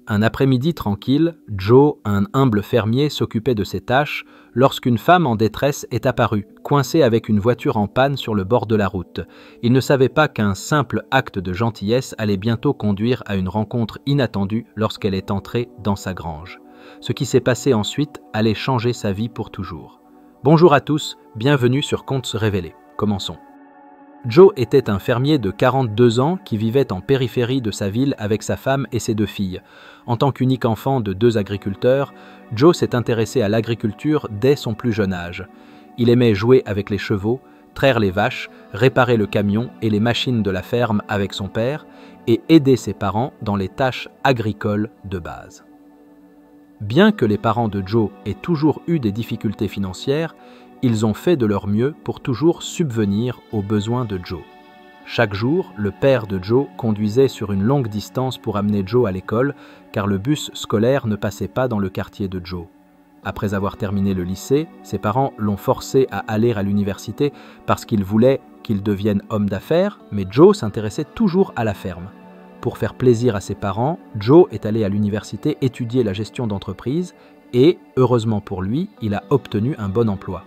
Un après-midi tranquille, Joe, un humble fermier, s'occupait de ses tâches lorsqu'une femme en détresse est apparue, coincée avec une voiture en panne sur le bord de la route. Il ne savait pas qu'un simple acte de gentillesse allait bientôt conduire à une rencontre inattendue lorsqu'elle est entrée dans sa grange. Ce qui s'est passé ensuite allait changer sa vie pour toujours. Bonjour à tous, bienvenue sur Contes Révélés. Commençons. Joe était un fermier de 42 ans qui vivait en périphérie de sa ville avec sa femme et ses 2 filles. En tant qu'unique enfant de 2 agriculteurs, Joe s'est intéressé à l'agriculture dès son plus jeune âge. Il aimait jouer avec les chevaux, traire les vaches, réparer le camion et les machines de la ferme avec son père et aider ses parents dans les tâches agricoles de base. Bien que les parents de Joe aient toujours eu des difficultés financières, ils ont fait de leur mieux pour toujours subvenir aux besoins de Joe. Chaque jour, le père de Joe conduisait sur une longue distance pour amener Joe à l'école, car le bus scolaire ne passait pas dans le quartier de Joe. Après avoir terminé le lycée, ses parents l'ont forcé à aller à l'université parce qu'ils voulaient qu'il devienne homme d'affaires, mais Joe s'intéressait toujours à la ferme. Pour faire plaisir à ses parents, Joe est allé à l'université étudier la gestion d'entreprise et, heureusement pour lui, il a obtenu un bon emploi.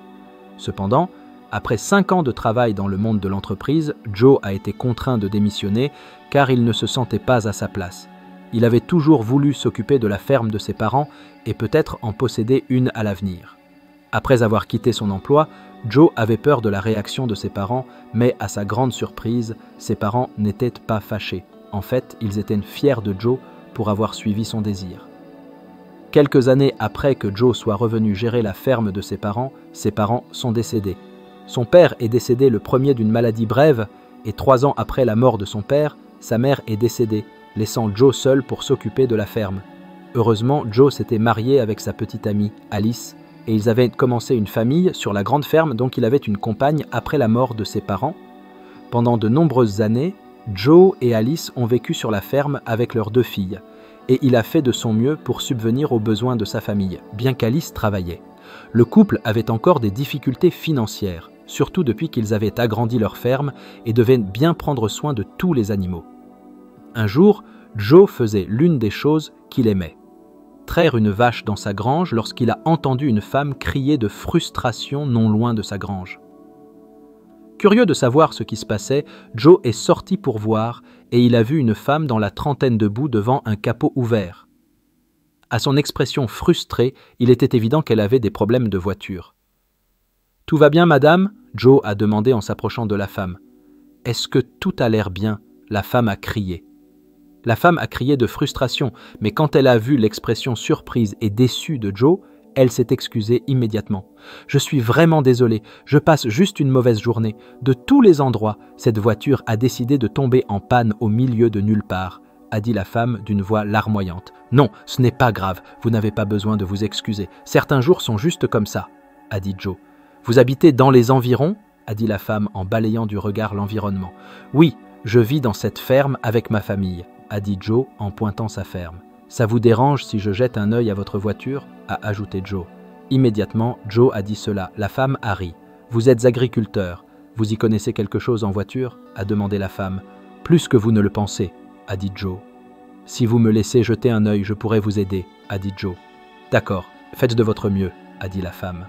Cependant, après 5 ans de travail dans le monde de l'entreprise, Joe a été contraint de démissionner car il ne se sentait pas à sa place. Il avait toujours voulu s'occuper de la ferme de ses parents et peut-être en posséder une à l'avenir. Après avoir quitté son emploi, Joe avait peur de la réaction de ses parents, mais à sa grande surprise, ses parents n'étaient pas fâchés. En fait, ils étaient fiers de Joe pour avoir suivi son désir. Quelques années après que Joe soit revenu gérer la ferme de ses parents sont décédés. Son père est décédé le premier d'une maladie brève et 3 ans après la mort de son père, sa mère est décédée, laissant Joe seul pour s'occuper de la ferme. Heureusement, Joe s'était marié avec sa petite amie, Alice, et ils avaient commencé une famille sur la grande ferme, donc il avait une compagne après la mort de ses parents. Pendant de nombreuses années, Joe et Alice ont vécu sur la ferme avec leurs 2 filles. Et il a fait de son mieux pour subvenir aux besoins de sa famille, bien qu'Alice travaillait. Le couple avait encore des difficultés financières, surtout depuis qu'ils avaient agrandi leur ferme et devaient bien prendre soin de tous les animaux. Un jour, Joe faisait l'une des choses qu'il aimait. Traire une vache dans sa grange lorsqu'il a entendu une femme crier de frustration non loin de sa grange. Curieux de savoir ce qui se passait, Joe est sorti pour voir et il a vu une femme dans la trentaine debout devant un capot ouvert. À son expression frustrée, il était évident qu'elle avait des problèmes de voiture. « Tout va bien, madame ?» Joe a demandé en s'approchant de la femme. « Est-ce que tout a l'air bien ?» La femme a crié. La femme a crié de frustration, mais quand elle a vu l'expression surprise et déçue de Joe, elle s'est excusée immédiatement. « Je suis vraiment désolée, je passe juste une mauvaise journée. De tous les endroits, cette voiture a décidé de tomber en panne au milieu de nulle part, » a dit la femme d'une voix larmoyante. « Non, ce n'est pas grave, vous n'avez pas besoin de vous excuser. Certains jours sont juste comme ça, » a dit Joe. « Vous habitez dans les environs ?» a dit la femme en balayant du regard l'environnement. « Oui, je vis dans cette ferme avec ma famille, » a dit Joe en pointant sa ferme. « Ça vous dérange si je jette un œil à votre voiture ?» a ajouté Joe. Immédiatement, Joe a dit cela. La femme a ri. « Vous êtes agriculteur. Vous y connaissez quelque chose en voiture ?» a demandé la femme. « Plus que vous ne le pensez, » a dit Joe. « Si vous me laissez jeter un œil, je pourrais vous aider, » a dit Joe. « D'accord, faites de votre mieux, » a dit la femme.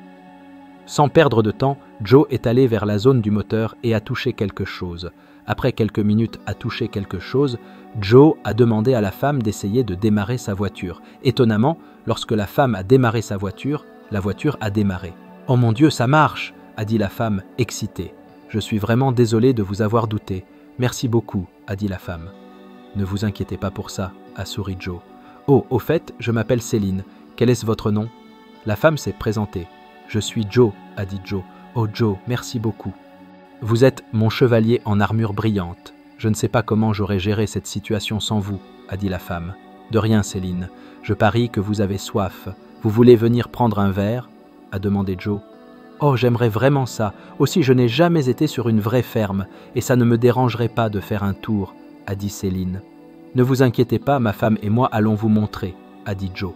Sans perdre de temps, Joe est allé vers la zone du moteur et a touché quelque chose. Après quelques minutes à toucher quelque chose, Joe a demandé à la femme d'essayer de démarrer sa voiture. Étonnamment, lorsque la femme a démarré sa voiture, la voiture a démarré. « Oh mon Dieu, ça marche !» a dit la femme, excitée. « Je suis vraiment désolé de vous avoir douté. Merci beaucoup, » a dit la femme. « Ne vous inquiétez pas pour ça, » a souri Joe. « Oh, au fait, je m'appelle Céline. Quel est votre nom ?» La femme s'est présentée. « Je suis Joe, » a dit Joe. « Oh Joe, merci beaucoup. Vous êtes mon chevalier en armure brillante. Je ne sais pas comment j'aurais géré cette situation sans vous, » a dit la femme. « De rien, Céline. Je parie que vous avez soif. Vous voulez venir prendre un verre ?» a demandé Joe. « Oh, j'aimerais vraiment ça. Aussi, je n'ai jamais été sur une vraie ferme, et ça ne me dérangerait pas de faire un tour, » a dit Céline. « Ne vous inquiétez pas, ma femme et moi allons vous montrer, » a dit Joe.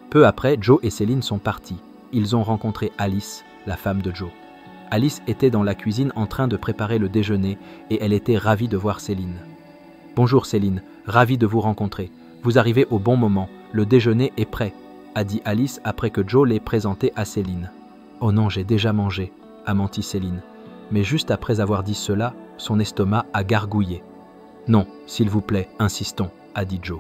Peu après, Joe et Céline sont partis. Ils ont rencontré Alice, la femme de Joe. Alice était dans la cuisine en train de préparer le déjeuner et elle était ravie de voir Céline. « Bonjour Céline, ravie de vous rencontrer. Vous arrivez au bon moment, le déjeuner est prêt, a dit Alice après que Joe l'ait présenté à Céline. Oh non, j'ai déjà mangé, a menti Céline. Mais juste après avoir dit cela, son estomac a gargouillé. Non, s'il vous plaît, insistons, a dit Joe.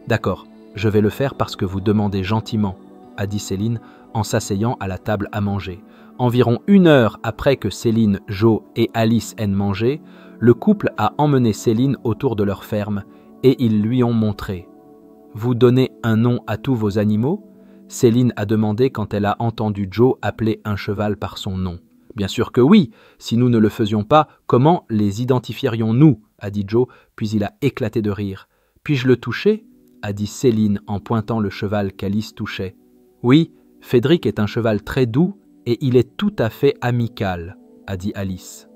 D'accord, je vais le faire parce que vous demandez gentiment, a dit Céline en s'asseyant à la table à manger. Environ 1 heure après que Céline, Joe et Alice aient mangé, le couple a emmené Céline autour de leur ferme et ils lui ont montré. « Vous donnez un nom à tous vos animaux ?» Céline a demandé quand elle a entendu Joe appeler un cheval par son nom. « Bien sûr que oui, si nous ne le faisions pas, comment les identifierions-nous » a dit Joe, puis il a éclaté de rire. « Puis-je le toucher ?» a dit Céline en pointant le cheval qu'Alice touchait. « Oui, Fédric est un cheval très doux et il est tout à fait amical, » a dit Alice.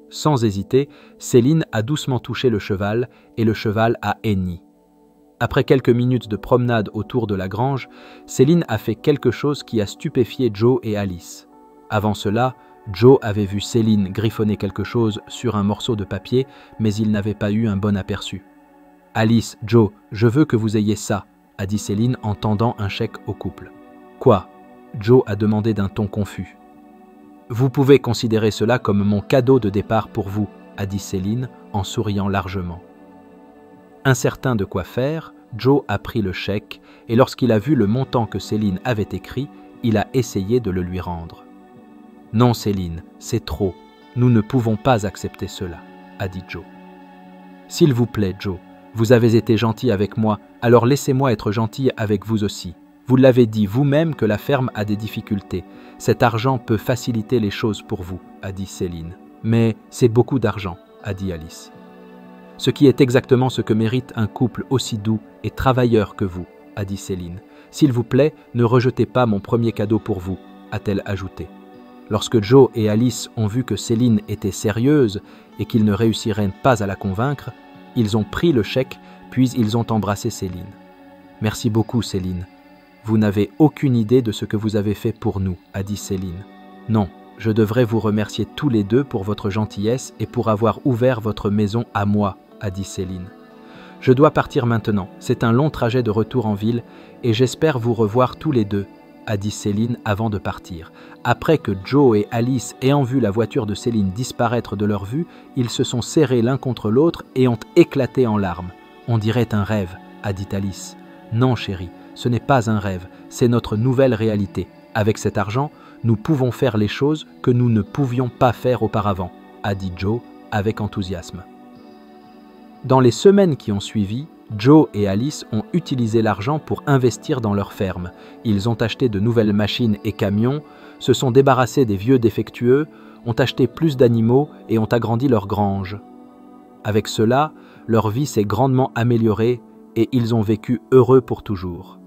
Sans hésiter, Céline a doucement touché le cheval et le cheval a henni. Après quelques minutes de promenade autour de la grange, Céline a fait quelque chose qui a stupéfié Joe et Alice. Avant cela, Joe avait vu Céline griffonner quelque chose sur un morceau de papier, mais il n'avait pas eu un bon aperçu. « Alice, Joe, je veux que vous ayez ça », a dit Céline en tendant un chèque au couple. « Quoi ?» Joe a demandé d'un ton confus. « Vous pouvez considérer cela comme mon cadeau de départ pour vous », a dit Céline en souriant largement. Incertain de quoi faire, Joe a pris le chèque et lorsqu'il a vu le montant que Céline avait écrit, il a essayé de le lui rendre. « Non Céline, c'est trop. Nous ne pouvons pas accepter cela, » a dit Joe. « S'il vous plaît, Joe, vous avez été gentil avec moi, alors laissez-moi être gentil avec vous aussi. Vous l'avez dit vous-même que la ferme a des difficultés. Cet argent peut faciliter les choses pour vous, » a dit Céline. « Mais c'est beaucoup d'argent, » a dit Alice. « Ce qui est exactement ce que mérite un couple aussi doux et travailleur que vous, » a dit Céline. « S'il vous plaît, ne rejetez pas mon premier cadeau pour vous, » a-t-elle ajouté. Lorsque Joe et Alice ont vu que Céline était sérieuse et qu'ils ne réussiraient pas à la convaincre, ils ont pris le chèque, puis ils ont embrassé Céline. « Merci beaucoup, Céline. Vous n'avez aucune idée de ce que vous avez fait pour nous, » a dit Céline. « Non, je devrais vous remercier tous les deux pour votre gentillesse et pour avoir ouvert votre maison à moi, » a dit Céline. « Je dois partir maintenant, c'est un long trajet de retour en ville et j'espère vous revoir tous les deux, » a dit Céline avant de partir. Après que Joe et Alice ayant vu la voiture de Céline disparaître de leur vue, ils se sont serrés l'un contre l'autre et ont éclaté en larmes. « On dirait un rêve, » a dit Alice. « Non, chérie, ce n'est pas un rêve, c'est notre nouvelle réalité. Avec cet argent, nous pouvons faire les choses que nous ne pouvions pas faire auparavant, » a dit Joe avec enthousiasme. Dans les semaines qui ont suivi, Joe et Alice ont utilisé l'argent pour investir dans leur ferme. Ils ont acheté de nouvelles machines et camions, se sont débarrassés des vieux défectueux, ont acheté plus d'animaux et ont agrandi leur grange. Avec cela, leur vie s'est grandement améliorée et ils ont vécu heureux pour toujours.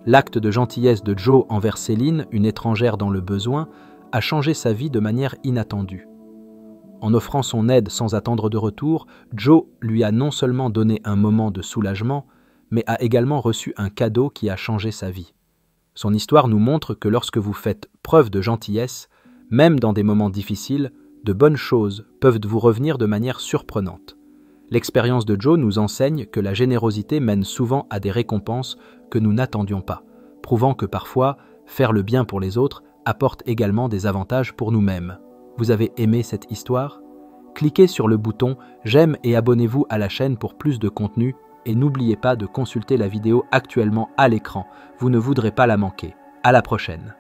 L'acte de gentillesse de Joe envers Céline, une étrangère dans le besoin, a changé sa vie de manière inattendue. En offrant son aide sans attendre de retour, Joe lui a non seulement donné un moment de soulagement, mais a également reçu un cadeau qui a changé sa vie. Son histoire nous montre que lorsque vous faites preuve de gentillesse, même dans des moments difficiles, de bonnes choses peuvent vous revenir de manière surprenante. L'expérience de Joe nous enseigne que la générosité mène souvent à des récompenses que nous n'attendions pas, prouvant que parfois, faire le bien pour les autres apporte également des avantages pour nous-mêmes. Vous avez aimé cette histoire? Cliquez sur le bouton « J'aime » et abonnez-vous à la chaîne pour plus de contenu et n'oubliez pas de consulter la vidéo actuellement à l'écran, vous ne voudrez pas la manquer. À la prochaine.